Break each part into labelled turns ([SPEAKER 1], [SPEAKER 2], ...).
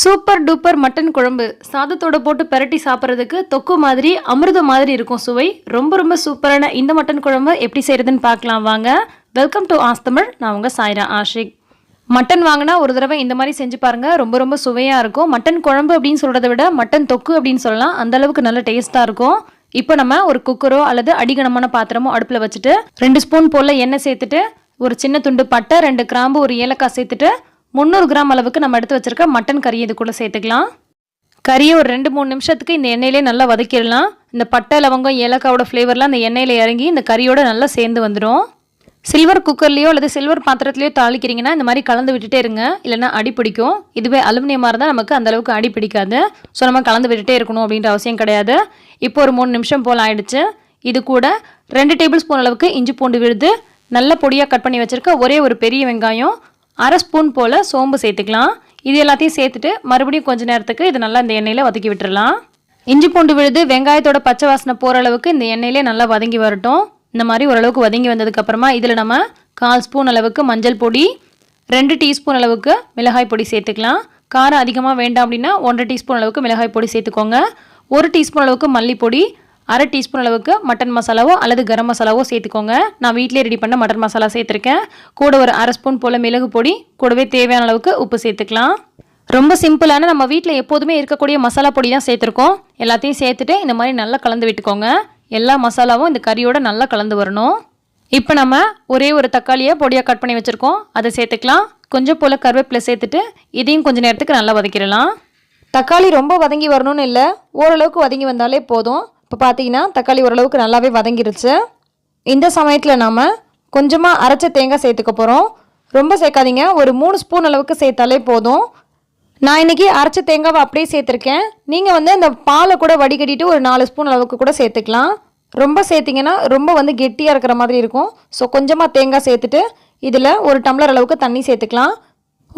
[SPEAKER 1] Super duper mutton குழம்பு சாதத்தோட போட்டு பெரட்டி சாப்பிட்றதுக்கு தொக்கு மாதிரி அமிர்தம் மாதிரி இருக்கும் சுவை. ரொம்ப ரொம்ப சூப்பரான இந்த மட்டன் குழம்பு எப்படி செய்யறதுன்னு பார்க்கலாம் வாங்க. வெல்கம் டு ஆஸ்தமிழ். நான் உங்க சாய்ரா ஆஷிக். மட்டன் வாங்கினா ஒரு தடவை இந்த மாதிரி செஞ்சு பாருங்க. ரொம்ப ரொம்ப சுவையாக இருக்கும். மட்டன் குழம்பு அப்படின்னு சொல்கிறத விட மட்டன் தொக்கு அப்படின்னு சொல்லலாம். அந்த அளவுக்கு நல்ல டேஸ்ட்டாக இருக்கும். இப்போ நம்ம ஒரு குக்கரோ அல்லது அடிகனமான பாத்திரமோ அடுப்பில் வச்சுட்டு 2 ஸ்பூன் போல் எண்ணெய் சேர்த்துட்டு ஒரு சின்ன துண்டு பட்டை, 2 கிராம்பு, ஒரு ஏலக்காய் சேர்த்துட்டு 300 கிராம் அளவுக்கு நம்ம எடுத்து வச்சிருக்க மட்டன் கறி இதுக்குள்ளே சேர்த்துக்கலாம். கறியை ஒரு 2-3 நிமிஷத்துக்கு இந்த எண்ணெயிலே நல்லா வதக்கிடலாம். இந்த பட்டை, லவங்கம், ஏலக்காவோட ஃப்ளேவர்லாம் இந்த எண்ணெயில் இறங்கி இந்த கறியோட நல்லா சேர்ந்து வந்துடும். சில்வர் குக்கர்லையோ அல்லது சில்வர் பாத்திரத்துலையோ தாளிக்கிறீங்கன்னா இந்த மாதிரி கலந்து விட்டுட்டே இருங்க, இல்லைன்னா அடி பிடிக்கும். இதுவே அலுமினியமாக இருந்தால் நமக்கு அந்தளவுக்கு அடி பிடிக்காது. ஸோ நம்ம கலந்து விட்டுட்டே இருக்கணும் அப்படின்ற அவசியம் கிடையாது. இப்போ ஒரு 3 நிமிஷம் போல் ஆயிடுச்சு. இது கூட 2 டேபிள் ஸ்பூன் அளவுக்கு இஞ்சி பூண்டு விழுது, நல்ல பொடியாக கட் பண்ணி வச்சுருக்க ஒரே ஒரு பெரிய வெங்காயம், 1/2 ஸ்பூன் போல் சோம்பு சேர்த்துக்கலாம். இது எல்லாத்தையும் சேர்த்துட்டு மறுபடியும் கொஞ்சம் நேரத்துக்கு இது நல்லா இந்த எண்ணெயில் வதக்கி விட்டுடலாம். இஞ்சி பூண்டு விழுது வெங்காயத்தோட பச்சை வாசனை போகிற அளவுக்கு இந்த எண்ணெயிலே நல்லா வதங்கி வரட்டும். இந்த மாதிரி ஓரளவுக்கு வதங்கி வந்ததுக்கப்புறமா இதில் நம்ம 1/4 ஸ்பூன் அளவுக்கு மஞ்சள் பொடி, 2 டீஸ்பூன் அளவுக்கு மிளகாய் பொடி சேர்த்துக்கலாம். காரம் அதிகமாக வேண்டாம் அப்படின்னா 1/2 டீஸ்பூன் அளவுக்கு மிளகாய் பொடி சேர்த்துக்கோங்க. 1 டீஸ்பூன் அளவுக்கு மல்லிப்பொடி, 1/2 டீஸ்பூன் அளவுக்கு மட்டன் மசாலாவோ அல்லது கரம் மசாலாவோ சேர்த்துக்கோங்க. நான் வீட்டிலே ரெடி பண்ண மட்டன் மசாலா சேர்த்துருக்கேன். கூட ஒரு 1/2 ஸ்பூன் போல் மிளகு பொடி, கூடவே தேவையான அளவுக்கு உப்பு சேர்த்துக்கலாம். ரொம்ப சிம்பிளான நம்ம வீட்டில் எப்போதுமே இருக்கக்கூடிய மசாலா பொடி தான் சேர்த்துருக்கோம். எல்லாத்தையும் சேர்த்துட்டு இந்த மாதிரி நல்லா கலந்து விட்டுக்கோங்க. எல்லா மசாலாவும் இந்த கறியோட நல்லா கலந்து வரணும். இப்போ நம்ம ஒரே ஒரு தக்காளியை பொடியாக கட் பண்ணி வச்சுருக்கோம், அதை சேர்த்துக்கலாம். கொஞ்சம் போல் கருவேப்பிலை சேர்த்துட்டு இதையும் கொஞ்சம் நேரத்துக்கு நல்லா வதக்கிடலாம். தக்காளி ரொம்ப வதங்கி வரணும்னு இல்லை, ஓரளவுக்கு வதங்கி வந்தாலே போதும். இப்போ பார்த்தீங்கன்னா தக்காளி ஓரளவுக்கு நல்லாவே வதங்கிருச்சு. இந்த சமயத்தில் நாம் கொஞ்சமாக அரைச்ச தேங்காய் சேர்த்துக்க போகிறோம். ரொம்ப சேர்க்காதீங்க, ஒரு 3 ஸ்பூன் அளவுக்கு சேர்த்தாலே போதும். நான் இன்றைக்கி அரைச்ச தேங்காவை அப்படியே சேர்த்துருக்கேன். நீங்கள் வந்து அந்த பாலை கூட வடிகட்டிட்டு ஒரு 4 ஸ்பூன் அளவுக்கு கூட சேர்த்துக்கலாம். ரொம்ப சேர்த்திங்கன்னா ரொம்ப கெட்டியாக இருக்கிற மாதிரி இருக்கும். ஸோ கொஞ்சமாக தேங்காய் சேர்த்துட்டு இதில் ஒரு டம்ளர் அளவுக்கு தண்ணி சேர்த்துக்கலாம்.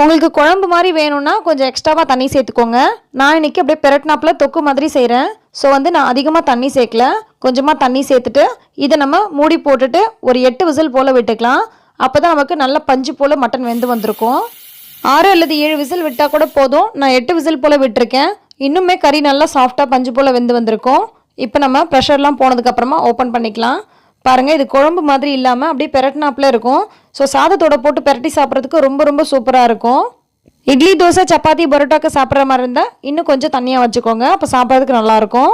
[SPEAKER 1] உங்களுக்கு குழம்பு மாதிரி வேணும்னா கொஞ்சம் எக்ஸ்ட்ராவாக தண்ணி சேர்த்துக்கோங்க. நான் இன்றைக்கி அப்படியே பெரட்னாப்பில் தொக்கு மாதிரி செய்கிறேன். ஸோ நான் அதிகமாக தண்ணி சேர்க்கல, கொஞ்சமாக தண்ணி சேர்த்துட்டு இதை நம்ம மூடி போட்டுட்டு ஒரு 8 விசில் போல் விட்டுக்கலாம். அப்போ தான் நமக்கு நல்ல பஞ்சு போல் மட்டன் வெந்து வந்திருக்கும். 6 அல்லது 7 விசில் விட்டால் கூட போதும். நான் 8 விசில் போல் விட்டுருக்கேன். இன்னுமே கறி நல்லா சாஃப்டாக பஞ்சு போல் வெந்து வந்திருக்கும். இப்போ நம்ம ப்ரெஷர்லாம் போனதுக்கப்புறமா ஓப்பன் பண்ணிக்கலாம். பாருங்கள், இது குழம்பு மாதிரி இல்லாமல் அப்படியே பெரட்டினாப்பில் இருக்கும். ஸோ சாதத்தோட போட்டு பெரட்டி சாப்பிட்றதுக்கு ரொம்ப ரொம்ப சூப்பராக இருக்கும். இட்லி, தோசை, சப்பாத்தி, பரோட்டாக்கு சாப்பிட்ற மாதிரி இருந்தால் இன்னும் கொஞ்சம் தண்ணியாக வச்சுக்கோங்க, அப்போ சாப்பிட்றதுக்கு நல்லாயிருக்கும்.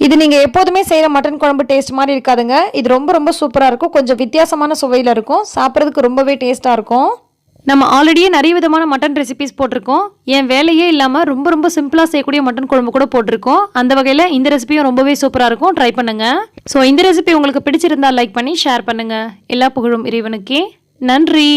[SPEAKER 1] இது நீங்கள் எப்போதுமே செய்கிற மட்டன் குழம்பு டேஸ்ட் மாதிரி இருக்காதுங்க. இது ரொம்ப ரொம்ப சூப்பராக இருக்கும். கொஞ்சம் வித்தியாசமான சுவையில் இருக்கும். சாப்பிட்றதுக்கு ரொம்பவே டேஸ்ட்டாக இருக்கும். நம்ம ஆல்ரெடியே நிறைய விதமான மட்டன் ரெசிபிஸ் போட்டிருக்கோம். என் வேலையே இல்லாமல் ரொம்ப ரொம்ப சிம்பிளாக செய்யக்கூடிய மட்டன் குழம்பு கூட போட்டிருக்கோம். அந்த வகையில் இந்த ரெசிபியும் ரொம்பவே சூப்பராக இருக்கும். ட்ரை பண்ணுங்கள். ஸோ இந்த ரெசிபி உங்களுக்கு பிடிச்சிருந்தால் லைக் பண்ணி ஷேர் பண்ணுங்கள். எல்லா புகழும் இறைவனுக்கே. நன்றி.